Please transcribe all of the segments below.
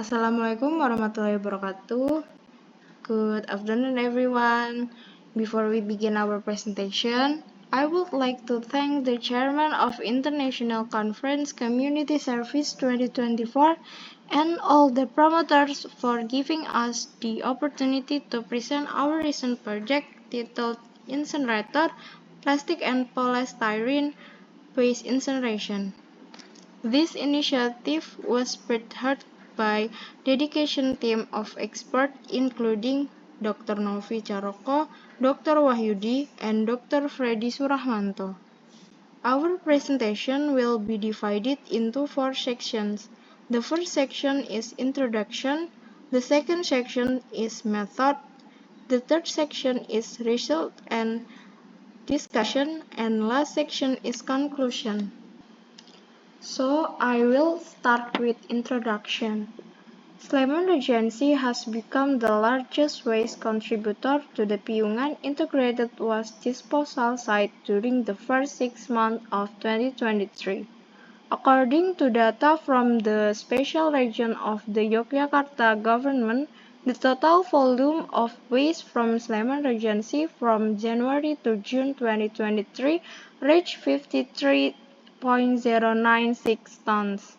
Assalamualaikum warahmatullahi wabarakatuh. Good afternoon, everyone. Before we begin our presentation, I would like to thank the Chairman of International Conference Community Service 2024 and all the promoters for giving us the opportunity to present our recent project titled Incinerator, Plastic and Polystyrene Waste Incineration. This initiative was spearheaded by dedication team of experts including Dr. Novi Caroko, Dr. Wahyudi, and Dr. Freddy Surahmanto. Our presentation will be divided into 4 sections. The first section is introduction, the second section is method, the third section is result and discussion, and last section is conclusion. So I will start with introduction. Sleman Regency has become the largest waste contributor to the Piungan Integrated Waste Disposal Site during the first 6 months of 2023. According to data from the Special Region of the Yogyakarta Government, the total volume of waste from Sleman Regency from January to June 2023 reached 53.096 tons.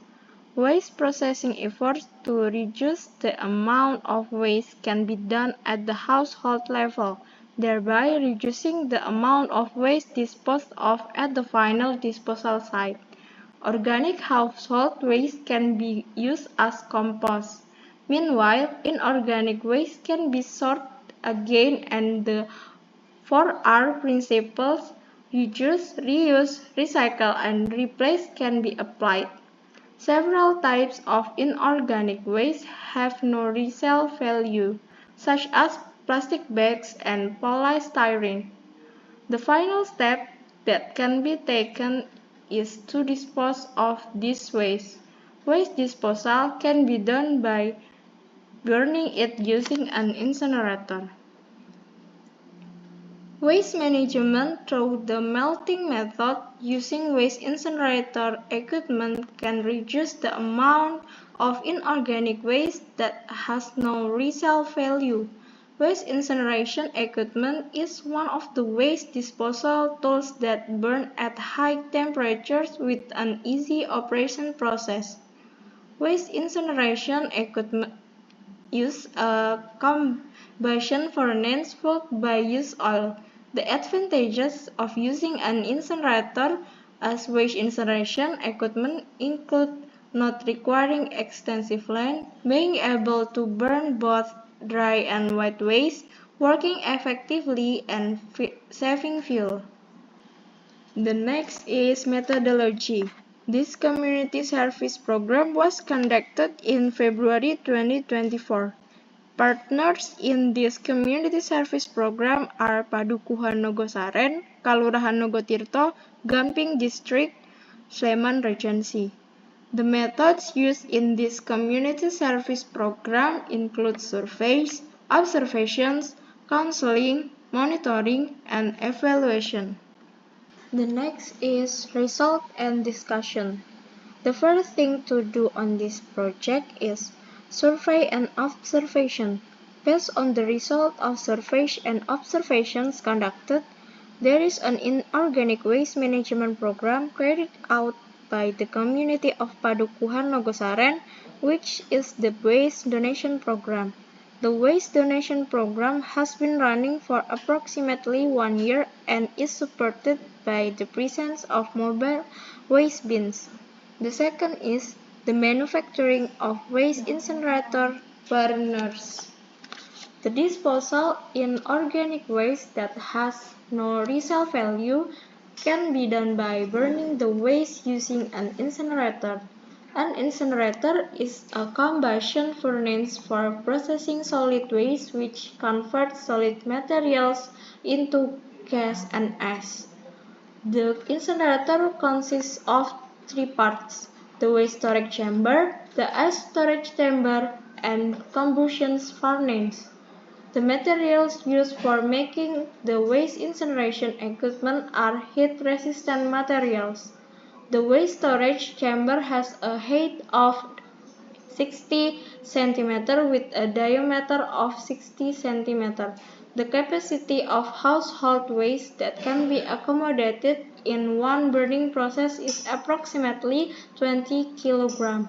Waste processing efforts to reduce the amount of waste can be done at the household level, thereby reducing the amount of waste disposed of at the final disposal site. Organic household waste can be used as compost. Meanwhile, inorganic waste can be sorted again and the 4R principles reduce, reuse, recycle, and replace can be applied. Several types of inorganic waste have no resale value, such as plastic bags and polystyrene. The final step that can be taken is to dispose of this waste. Waste disposal can be done by burning it using an incinerator. Waste management through the melting method using waste incinerator equipment can reduce the amount of inorganic waste that has no resale value. Waste incineration equipment is one of the waste disposal tools that burn at high temperatures with an easy operation process. Waste incineration equipment use a combustion furnace fueled by used oil. The advantages of using an incinerator as waste incineration equipment include not requiring extensive land, being able to burn both dry and wet waste, working effectively, and saving fuel. The next is methodology. This community service program was conducted in February 2024. Partners in this community service program are Padukuhan Nogosaren, Kalurahan Nogotirto, Gamping District, Sleman Regency. The methods used in this community service program include surveys, observations, counseling, monitoring, and evaluation. The next is result and discussion. The first thing to do on this project is survey and observation. Based on the result of surveys and observations conducted, there is an inorganic waste management program carried out by the community of Padukuhan Nogosaren, which is the waste donation program. The waste donation program has been running for approximately 1 year and is supported by the presence of mobile waste bins. The second is the manufacturing of waste incinerator burners. The disposal in organic waste that has no resale value can be done by burning the waste using an incinerator. An incinerator is a combustion furnace for processing solid waste which converts solid materials into gas and ash. The incinerator consists of 3 parts: the waste storage chamber, the ash storage chamber, and combustion furnace. The materials used for making the waste incineration equipment are heat-resistant materials. The waste storage chamber has a height of 60 cm with a diameter of 60 cm. The capacity of household waste that can be accommodated in one burning process is approximately 20 kg.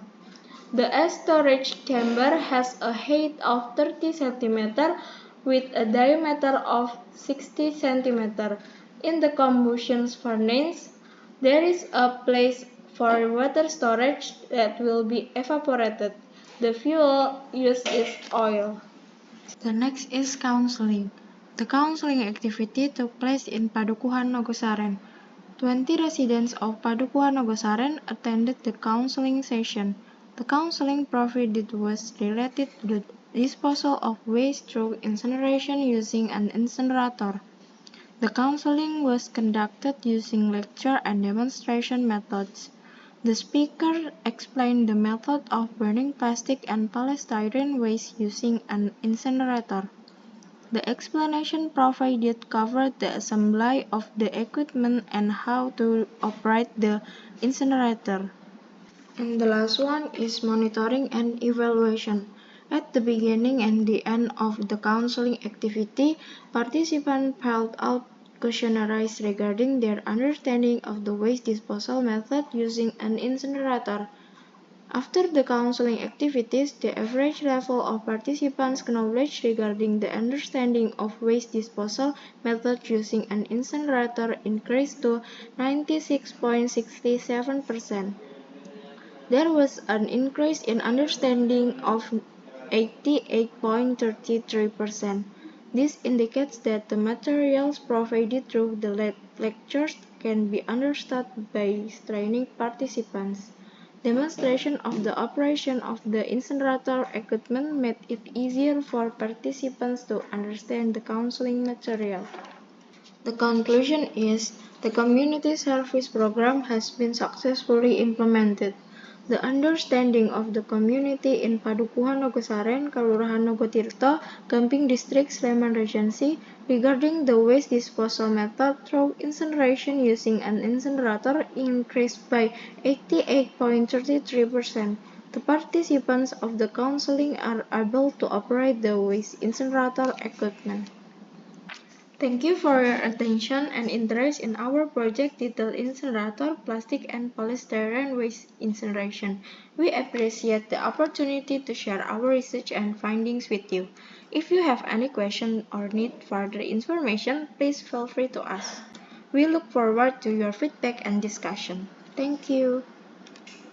The storage chamber has a height of 30 cm with a diameter of 60 cm. In the combustion furnace, there is a place for water storage that will be evaporated. The fuel used is oil. The next is counseling. The counseling activity took place in Padukuhan Nogosaren. 20 residents of Padukuhan Nogosaren attended the counseling session. The counseling provided was related to the disposal of waste through incineration using an incinerator. The counseling was conducted using lecture and demonstration methods. The speaker explained the method of burning plastic and polystyrene waste using an incinerator. The explanation provided covered the assembly of the equipment and how to operate the incinerator. And the last one is monitoring and evaluation. At the beginning and the end of the counseling activity, participants filled out questionnaires regarding their understanding of the waste disposal method using an incinerator. After the counseling activities, the average level of participants' knowledge regarding the understanding of waste disposal method using an incinerator increased to 96.67%. There was an increase in understanding of 88.33%. This indicates that the materials provided through the lectures can be understood by training participants. Demonstration of the operation of the incinerator equipment made it easier for participants to understand the counseling material. The conclusion is the community service program has been successfully implemented. The understanding of the community in Padukuhan Nogosaren, Kelurahan Nogotirto, Gamping District, Sleman Regency, regarding the waste disposal method through incineration using an incinerator increased by 88.33%. The participants of the counseling are able to operate the waste incinerator equipment. Thank you for your attention and interest in our project titled Incinerator, Plastic and Polystyrene Waste Incineration. We appreciate the opportunity to share our research and findings with you. If you have any question or need further information, please feel free to ask. We look forward to your feedback and discussion. Thank you.